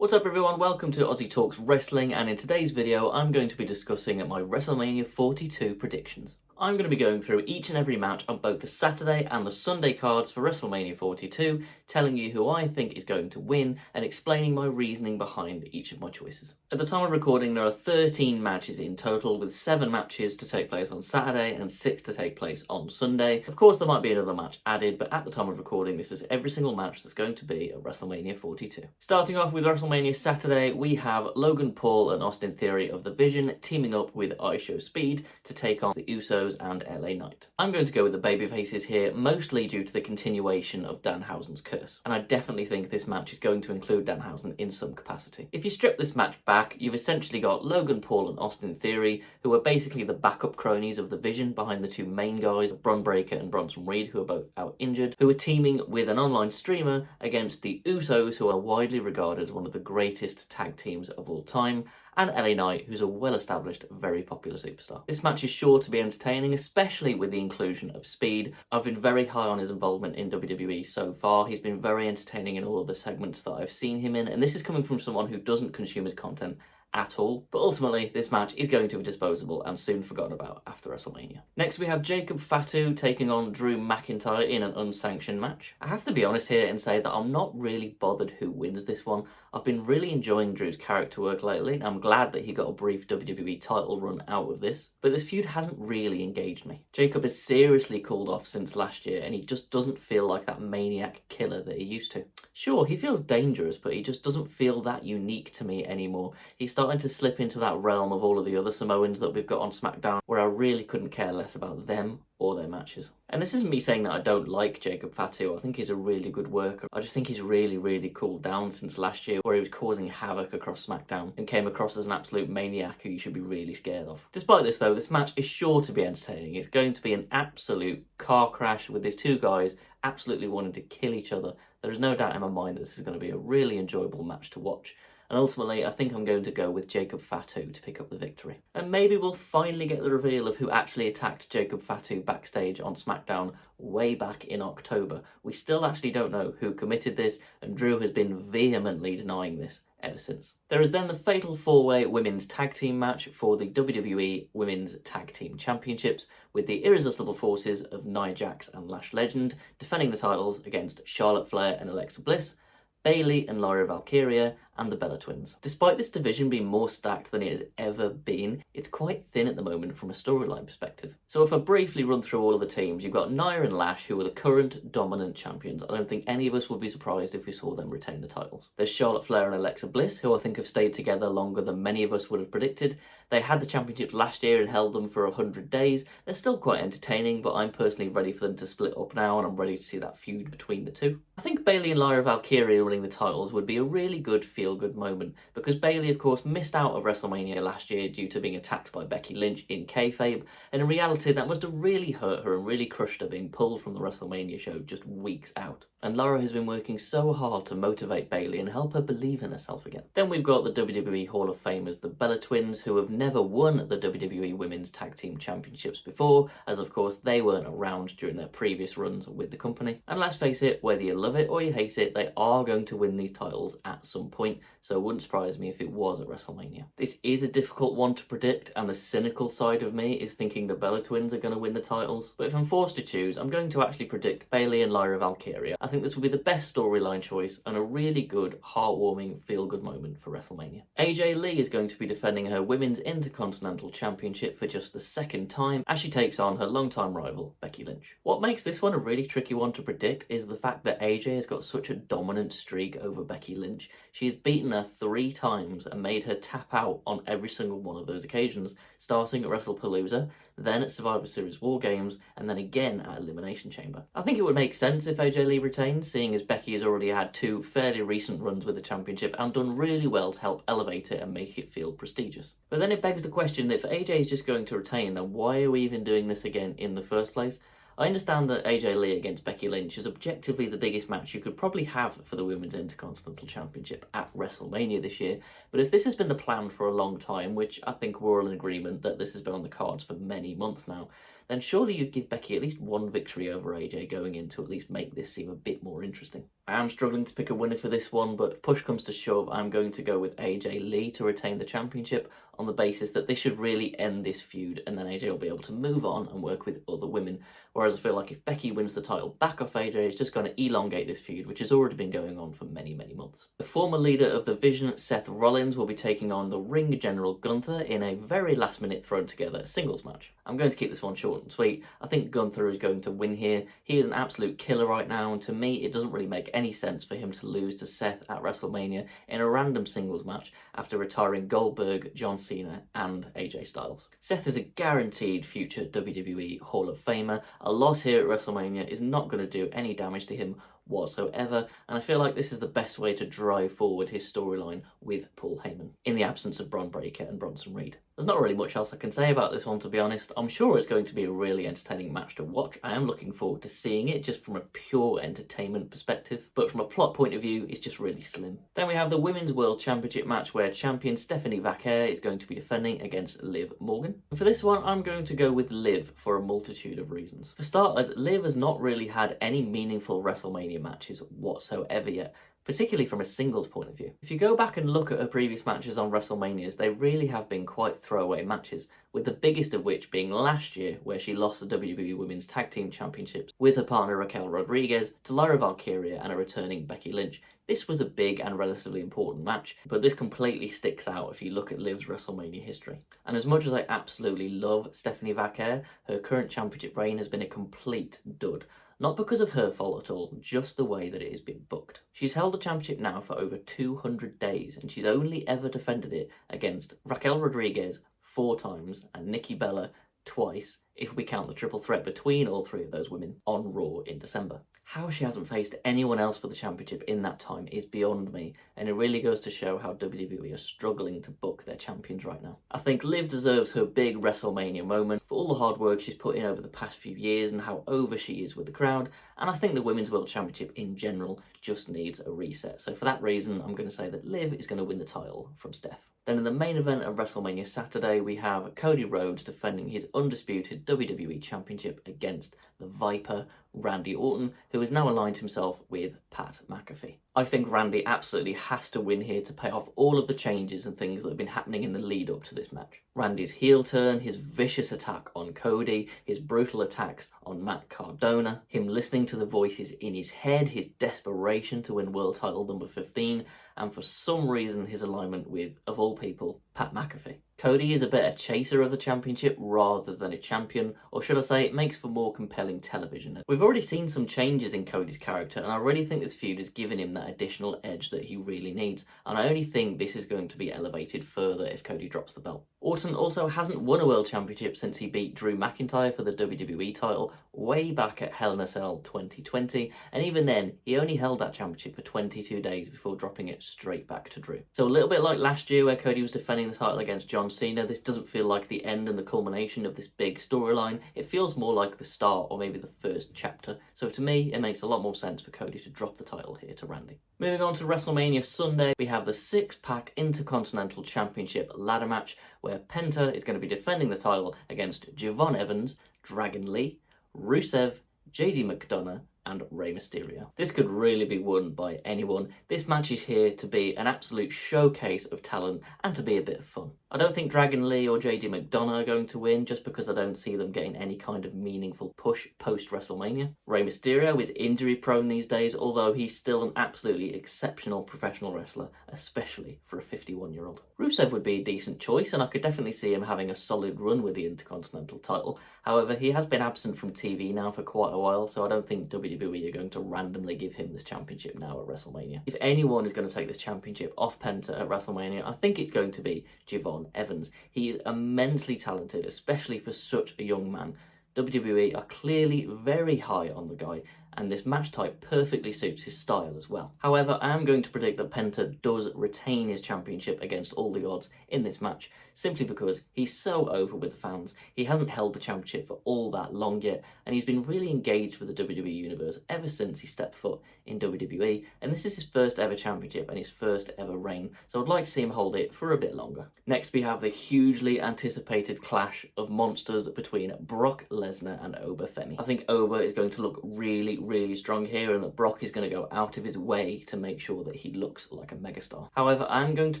What's up everyone, welcome to Aussie Talks Wrestling, and in today's video I'm going to be discussing my WrestleMania 42 predictions. I'm going to be going through each and every match on both the Saturday and the Sunday cards for WrestleMania 42, telling you who I think is going to win and explaining my reasoning behind each of my choices. At the time of recording there are 13 matches in total, with 7 matches to take place on Saturday and 6 to take place on Sunday. Of course there might be another match added, but at the time of recording this is every single match that's going to be at WrestleMania 42. Starting off with WrestleMania Saturday, we have Logan Paul and Austin Theory of The Vision teaming up with IShowSpeed to take on the Usos and LA Knight. I'm going to go with the babyfaces here, mostly due to the continuation of Danhausen's curse, and I definitely think this match is going to include Danhausen in some capacity. If you strip this match back, you've essentially got Logan Paul and Austin Theory, who are basically the backup cronies of The Vision behind the two main guys, Bron Breakker and Bronson Reed, who are both out injured, who are teaming with an online streamer against the Usos, who are widely regarded as one of the greatest tag teams of all time, and LA Knight, who's a well-established, very popular superstar. This match is sure to be entertaining, especially with the inclusion of Speed. I've been very high on his involvement in WWE so far. He's been very entertaining in all of the segments that I've seen him in, and this is coming from someone who doesn't consume his content at all. But ultimately, this match is going to be disposable and soon forgotten about after WrestleMania. Next, we have Jacob Fatu taking on Drew McIntyre in an unsanctioned match. I have to be honest here and say that I'm not really bothered who wins this one. I've been really enjoying Drew's character work lately, and I'm glad that he got a brief WWE title run out of this, but this feud hasn't really engaged me. Jacob has seriously cooled off since last year, and he just doesn't feel like that maniac killer that he used to. Sure, he feels dangerous, but he just doesn't feel that unique to me anymore. He's starting to slip into that realm of all of the other Samoans that we've got on SmackDown, where I really couldn't care less about them or their matches. And this isn't me saying that I don't like Jacob Fatu. I think he's a really good worker. I just think he's really cooled down since last year, where he was causing havoc across SmackDown and came across as an absolute maniac who you should be really scared of. Despite this though, this match is sure to be entertaining. It's going to be an absolute car crash with these two guys absolutely wanting to kill each other. There is no doubt in my mind that this is going to be a really enjoyable match to watch. And ultimately, I think I'm going to go with Jacob Fatu to pick up the victory. And maybe we'll finally get the reveal of who actually attacked Jacob Fatu backstage on SmackDown way back in October. We still actually don't know who committed this, and Drew has been vehemently denying this ever since. There is then the Fatal 4-Way Women's Tag Team match for the WWE Women's Tag Team Championships, with the irresistible forces of Nia Jax and Lash Legend defending the titles against Charlotte Flair and Alexa Bliss, Bayley and Lyra Valkyria, and the Bella Twins. Despite this division being more stacked than it has ever been, it's quite thin at the moment from a storyline perspective. So if I briefly run through all of the teams, you've got Nia and Lash, who are the current dominant champions. I don't think any of us would be surprised if we saw them retain the titles. There's Charlotte Flair and Alexa Bliss, who I think have stayed together longer than many of us would have predicted. They had the championships last year and held them for 100 days. They're still quite entertaining, but I'm personally ready for them to split up now, and I'm ready to see that feud between the two. I think Bayley and Lyra Valkyria winning the titles would be a really good feel-good moment, because Bayley of course missed out of WrestleMania last year due to being attacked by Becky Lynch in kayfabe, and in reality that must have really hurt her and really crushed her, being pulled from the WrestleMania show just weeks out. And Lyra has been working so hard to motivate Bayley and help her believe in herself again. Then we've got the WWE Hall of Famers, the Bella Twins, who have never won the WWE Women's Tag Team Championships before, as of course they weren't around during their previous runs with the company. And let's face it, whether you love it or you hate it, they are going to win these titles at some point, so it wouldn't surprise me if it was at WrestleMania. This is a difficult one to predict, and the cynical side of me is thinking the Bella Twins are going to win the titles, but if I'm forced to choose, I'm going to actually predict Bayley and Lyra Valkyria. I think this will be the best storyline choice and a really good, heartwarming, feel-good moment for WrestleMania. AJ Lee is going to be defending her Women's Intercontinental Championship for just the second time as she takes on her longtime rival, Becky Lynch. What makes this one a really tricky one to predict is the fact that AJ has got such a dominant streak over Becky Lynch. She has beaten her 3 times and made her tap out on every single one of those occasions, starting at WrestlePalooza, then at Survivor Series War Games, and then again at Elimination Chamber. I think it would make sense if AJ Lee retained, seeing as Becky has already had 2 fairly recent runs with the championship and done really well to help elevate it and make it feel prestigious. But then it begs the question that if AJ is just going to retain, then why are we even doing this again in the first place? I understand that AJ Lee against Becky Lynch is objectively the biggest match you could probably have for the Women's Intercontinental Championship at WrestleMania this year, but if this has been the plan for a long time, which I think we're all in agreement that this has been on the cards for many months now, then surely you'd give Becky at least one victory over AJ going in to at least make this seem a bit more interesting. I am struggling to pick a winner for this one, but if push comes to shove, I'm going to go with AJ Lee to retain the championship on the basis that this should really end this feud and then AJ will be able to move on and work with other women. Whereas I feel like if Becky wins the title back off AJ, it's just going to elongate this feud, which has already been going on for many, many months. The former leader of the Vision, Seth Rollins, will be taking on the Ring General Gunther in a very last minute thrown together singles match. I'm going to keep this one short and sweet. I think Gunther is going to win here. He is an absolute killer right now, and to me it doesn't really make any sense for him to lose to Seth at WrestleMania in a random singles match after retiring Goldberg, John Cena and AJ Styles. Seth is a guaranteed future WWE Hall of Famer. A loss here at WrestleMania is not going to do any damage to him whatsoever, and I feel like this is the best way to drive forward his storyline with Paul Heyman, in the absence of Bron Breakker and Bronson Reed. There's not really much else I can say about this one, to be honest. I'm sure it's going to be a really entertaining match to watch. I am looking forward to seeing it just from a pure entertainment perspective, but from a plot point of view, it's just really slim. Then we have the Women's World Championship match where champion Stephanie Vaquer is going to be defending against Liv Morgan. And for this one, I'm going to go with Liv for a multitude of reasons. For starters, Liv has not really had any meaningful WrestleMania matches whatsoever yet, particularly from a singles point of view. If you go back and look at her previous matches on WrestleManias, they really have been quite throwaway matches, with the biggest of which being last year, where she lost the WWE Women's Tag Team Championships with her partner Raquel Rodriguez to Lyra Valkyria and a returning Becky Lynch. This was a big and relatively important match, but this completely sticks out if you look at Liv's WrestleMania history. And as much as I absolutely love Stephanie Vaquer, her current championship reign has been a complete dud. Not because of her fault at all, just the way that it has been booked. She's held the championship now for over 200 days, and she's only ever defended it against Raquel Rodriguez 4 times and Nikki Bella twice, if we count the triple threat between all 3 of those women on Raw in December. How she hasn't faced anyone else for the championship in that time is beyond me, and it really goes to show how WWE are struggling to book their champions right now. I think Liv deserves her big WrestleMania moment for all the hard work she's put in over the past few years and how over she is with the crowd, and I think the Women's World Championship in general just needs a reset. So for that reason, I'm going to say that Liv is going to win the title from Steph. Then in the main event of WrestleMania Saturday, we have Cody Rhodes defending his undisputed WWE Championship against the Viper, Randy Orton, who has now aligned himself with Pat McAfee. I think Randy absolutely has to win here to pay off all of the changes and things that have been happening in the lead up to this match. Randy's heel turn, his vicious attack on Cody, his brutal attacks on Matt Cardona, him listening to the voices in his head, his desperation to win world title number 15, and for some reason his alignment with, of all people, Pat McAfee. Cody is a better chaser of the championship rather than a champion, or should I say it makes for more compelling television. We've already seen some changes in Cody's character, and I really think this feud has given him that additional edge that he really needs, and I only think this is going to be elevated further if Cody drops the belt. Orton also hasn't won a world championship since he beat Drew McIntyre for the WWE title way back at Hell in a Cell 2020, and even then he only held that championship for 22 days before dropping it straight back to Drew. So a little bit like last year where Cody was defending the title against John Cena, this doesn't feel like the end and the culmination of this big storyline. It feels more like the start or maybe the first chapter. So to me, it makes a lot more sense for Cody to drop the title here to Randy. Moving on to WrestleMania Sunday, we have the 6-pack Intercontinental Championship ladder match where Penta is going to be defending the title against Javon Evans, Dragon Lee, Rusev, Jade McDonagh, and Rey Mysterio. This could really be won by anyone. This match is here to be an absolute showcase of talent and to be a bit of fun. I don't think Dragon Lee or JD McDonagh are going to win just because I don't see them getting any kind of meaningful push post-WrestleMania. Rey Mysterio is injury prone these days, although he's still an absolutely exceptional professional wrestler, especially for a 51-year-old. Rusev would be a decent choice, and I could definitely see him having a solid run with the Intercontinental title. However, he has been absent from TV now for quite a while, so I don't think WWE are going to randomly give him this championship now at WrestleMania. If anyone is going to take this championship off Penta at WrestleMania, I think it's going to be Javon Evans. He is immensely talented, especially for such a young man. WWE are clearly very high on the guy, and this match type perfectly suits his style as well. However, I am going to predict that Penta does retain his championship against all the odds in this match, simply because he's so over with the fans. He hasn't held the championship for all that long yet, and he's been really engaged with the WWE Universe ever since he stepped foot in WWE, and this is his first ever championship and his first ever reign, so I'd like to see him hold it for a bit longer. Next we have the hugely anticipated clash of monsters between Brock Lesnar and Femi. I think Oba is going to look really strong here, and that Brock is going to go out of his way to make sure that he looks like a megastar. However, I'm going to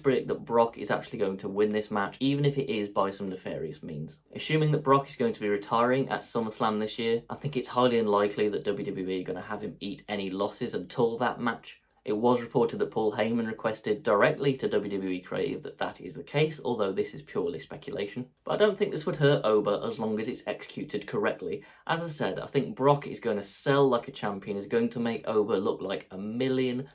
predict that Brock is actually going to win this match, even if it is by some nefarious means. Assuming that Brock is going to be retiring at SummerSlam this year, I think it's highly unlikely that WWE are going to have him eat any losses until that match. It was reported that Paul Heyman requested directly to WWE Creative that that is the case, although this is purely speculation. But I don't think this would hurt Oba as long as it's executed correctly. As I said, I think Brock is going to sell like a champion, is going to make Oba look like $1 million,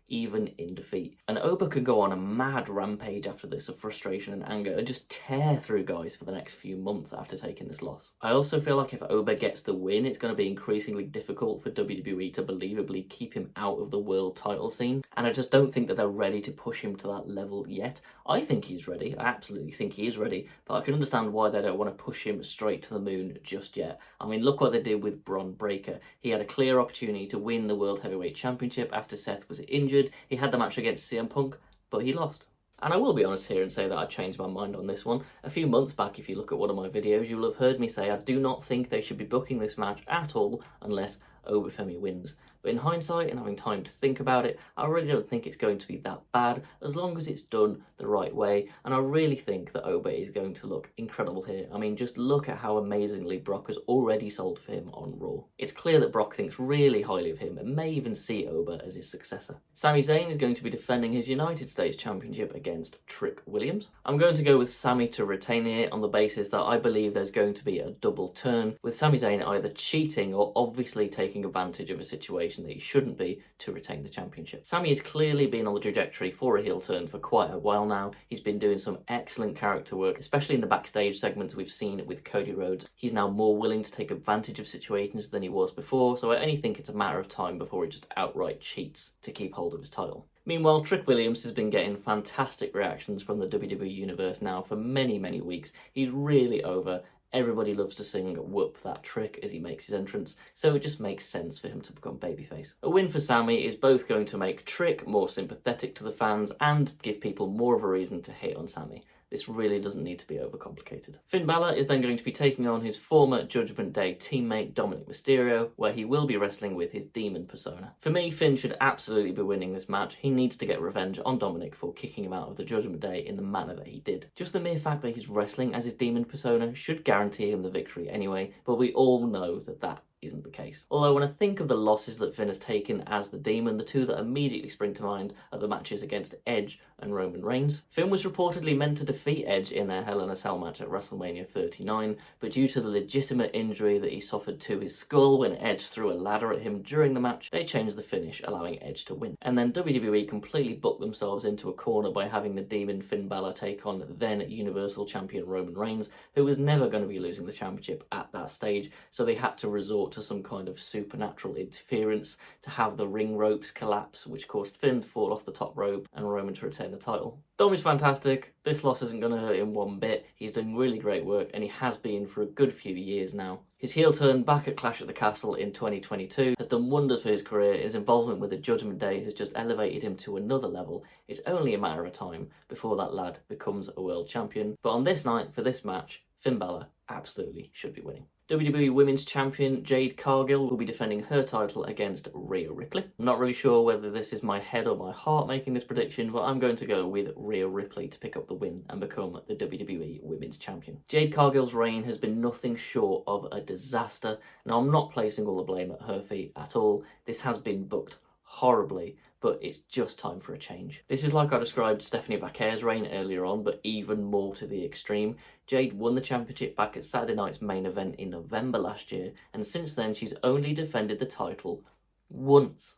even in defeat. And Oba could go on a mad rampage after this of frustration and anger and just tear through guys for the next few months after taking this loss. I also feel like if Oba gets the win, it's going to be increasingly difficult for WWE to believably keep him out of the world title scene, and I just don't think that they're ready to push him to that level yet. I think he's ready, I absolutely think he is ready, but I can understand why they don't want to push him straight to the moon just yet. I mean, look what they did with Bron Breakker. He had a clear opportunity to win the World Heavyweight Championship after Seth was injured. He had the match against CM Punk, but he lost. And I will be honest here and say that I changed my mind on this one. A few months back, if you look at one of my videos, you will have heard me say I do not think they should be booking this match at all unless Femi wins. But in hindsight and having time to think about it, I really don't think it's going to be that bad as long as it's done the right way, and I really think that Oba is going to look incredible here. I mean, just look at how amazingly Brock has already sold for him on Raw. It's clear that Brock thinks really highly of him and may even see Oba as his successor. Sami Zayn is going to be defending his United States Championship against Trick Williams. I'm going to go with Sami to retain it on the basis that I believe there's going to be a double turn, with Sami Zayn either cheating or obviously taking advantage of a situation that he shouldn't be to retain the championship. Sami has clearly been on the trajectory for a heel turn for quite a while now. He's been doing some excellent character work, especially in the backstage segments we've seen with Cody Rhodes. He's now more willing to take advantage of situations than he was before, so I only think it's a matter of time before he just outright cheats to keep hold of his title. Meanwhile, Trick Williams has been getting fantastic reactions from the WWE Universe now for many weeks. He's really over. Everybody loves to sing "Whoop That Trick" as he makes his entrance, so it just makes sense for him to become babyface. A win for Sami is both going to make Trick more sympathetic to the fans and give people more of a reason to hate on Sami. This really doesn't need to be overcomplicated. Finn Bálor is then going to be taking on his former Judgment Day teammate Dominik Mysterio, where he will be wrestling with his demon persona. For me, Finn should absolutely be winning this match. He needs to get revenge on Dominik for kicking him out of the Judgment Day in the manner that he did. Just the mere fact that he's wrestling as his demon persona should guarantee him the victory anyway, but we all know that that isn't the case. Although when I think of the losses that Finn has taken as the Demon, the two that immediately spring to mind are the matches against Edge and Roman Reigns. Finn was reportedly meant to defeat Edge in their Hell in a Cell match at WrestleMania 39, but due to the legitimate injury that he suffered to his skull when Edge threw a ladder at him during the match, they changed the finish, allowing Edge to win. And then WWE completely booked themselves into a corner by having the Demon Finn Bálor take on then Universal Champion Roman Reigns, who was never going to be losing the championship at that stage, so they had to resort to some kind of supernatural interference to have the ring ropes collapse, which caused Finn to fall off the top rope and Roman to retain the title. Dom is fantastic. This loss isn't going to hurt him one bit. He's doing really great work, and he has been for a good few years now. His heel turn back at Clash at the Castle in 2022 has done wonders for his career. His involvement with the Judgment Day has just elevated him to another level. It's only a matter of time before that lad becomes a world champion. But on this night, for this match, Finn Bálor absolutely should be winning. WWE Women's Champion Jade Cargill will be defending her title against Rhea Ripley. I'm not really sure whether this is my head or my heart making this prediction, but I'm going to go with Rhea Ripley to pick up the win and become the WWE Women's Champion. Jade Cargill's reign has been nothing short of a disaster. Now, I'm not placing all the blame at her feet at all. This has been booked horribly, but it's just time for a change. This is like I described Stephanie Vaquer's reign earlier on, but even more to the extreme. Jade won the championship back at Saturday Night's main event in November last year, and since then she's only defended the title once.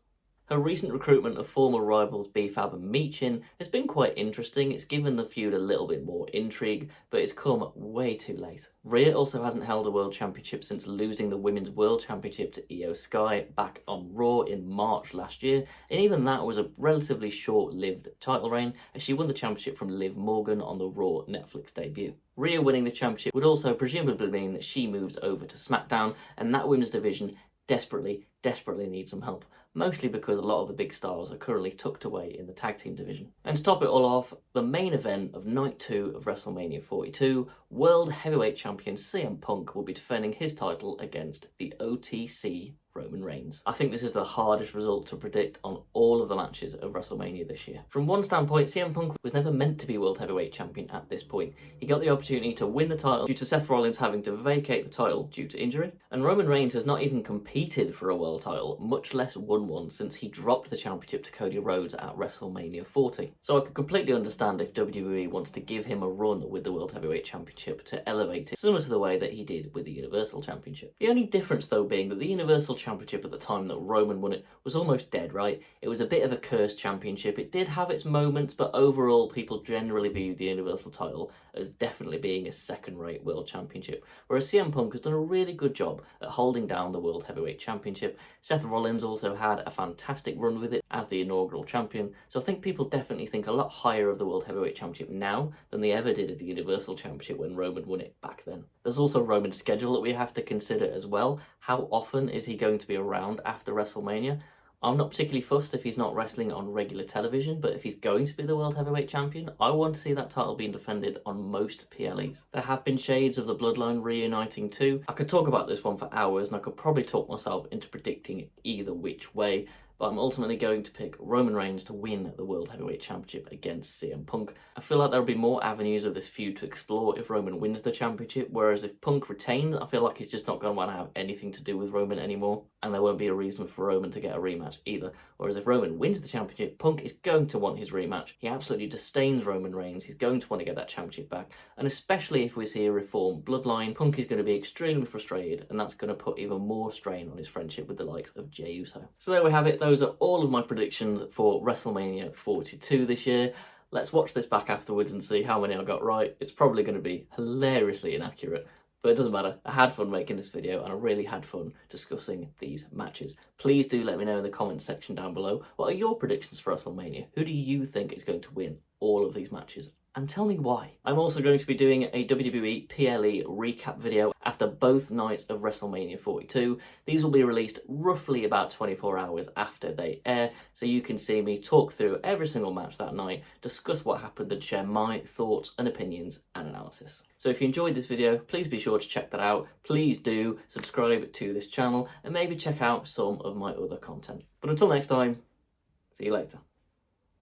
Her recent recruitment of former rivals B-Fab and Meechin has been quite interesting. It's given the feud a little bit more intrigue, but it's come way too late. Rhea also hasn't held a world championship since losing the Women's World Championship to Io Sky back on Raw in March last year, and even that was a relatively short-lived title reign, as she won the championship from Liv Morgan on the Raw Netflix debut. Rhea winning the championship would also presumably mean that she moves over to SmackDown, and that women's division desperately needs some help. mostly because a lot of the big stars are currently tucked away in the tag team division. And to top it all off, the main event of Night 2 of WrestleMania 42, World Heavyweight Champion CM Punk will be defending his title against the OTC Roman Reigns. I think this is the hardest result to predict on all of the matches of WrestleMania this year. From one standpoint, CM Punk was never meant to be World Heavyweight Champion at this point. He got the opportunity to win the title due to Seth Rollins having to vacate the title due to injury, and Roman Reigns has not even competed for a world title, much less won one, since he dropped the championship to Cody Rhodes at WrestleMania 40. So I could completely understand if WWE wants to give him a run with the World Heavyweight Championship to elevate it, similar to the way that he did with the Universal Championship. The only difference though being that the Universal Championship at the time that Roman won it was almost dead, right? It was a bit of a cursed championship. It did have its moments, but overall people generally viewed the Universal title as definitely being a second-rate world championship, whereas CM Punk has done a really good job at holding down the World Heavyweight Championship. Seth Rollins also had a fantastic run with it as the inaugural champion, so I think people definitely think a lot higher of the World Heavyweight Championship now than they ever did of the Universal Championship when Roman won it back then. There's also Roman's schedule that we have to consider as well. How often is he going to be around after WrestleMania? I'm not particularly fussed if he's not wrestling on regular television, but if he's going to be the World Heavyweight Champion, I want to see that title being defended on most PLEs. There have been shades of the Bloodline reuniting too. I could talk about this one for hours and I could probably talk myself into predicting either which way, but I'm ultimately going to pick Roman Reigns to win the World Heavyweight Championship against CM Punk. I feel like there'll be more avenues of this feud to explore if Roman wins the championship, whereas if Punk retains, I feel like he's just not going to want to have anything to do with Roman anymore, and there won't be a reason for Roman to get a rematch either. Whereas if Roman wins the championship, Punk is going to want his rematch. He absolutely disdains Roman Reigns. He's going to want to get that championship back, and especially if we see a reformed bloodline, Punk is going to be extremely frustrated, and that's going to put even more strain on his friendship with the likes of Jey Uso. So there we have it. Those are all of my predictions for WrestleMania 42 this year. Let's watch this back afterwards and see how many I got right. It's probably going to be hilariously inaccurate, but it doesn't matter. I had fun making this video and I really had fun discussing these matches. Please do let me know in the comments section down below, what are your predictions for WrestleMania? Who do you think is going to win all of these matches? And tell me why. I'm also going to be doing a WWE PLE recap video after both nights of WrestleMania 42. These will be released roughly about 24 hours after they air, so you can see me talk through every single match that night, discuss what happened and share my thoughts and opinions and analysis. So if you enjoyed this video, please be sure to check that out. Please do subscribe to this channel and maybe check out some of my other content. But until next time, see you later.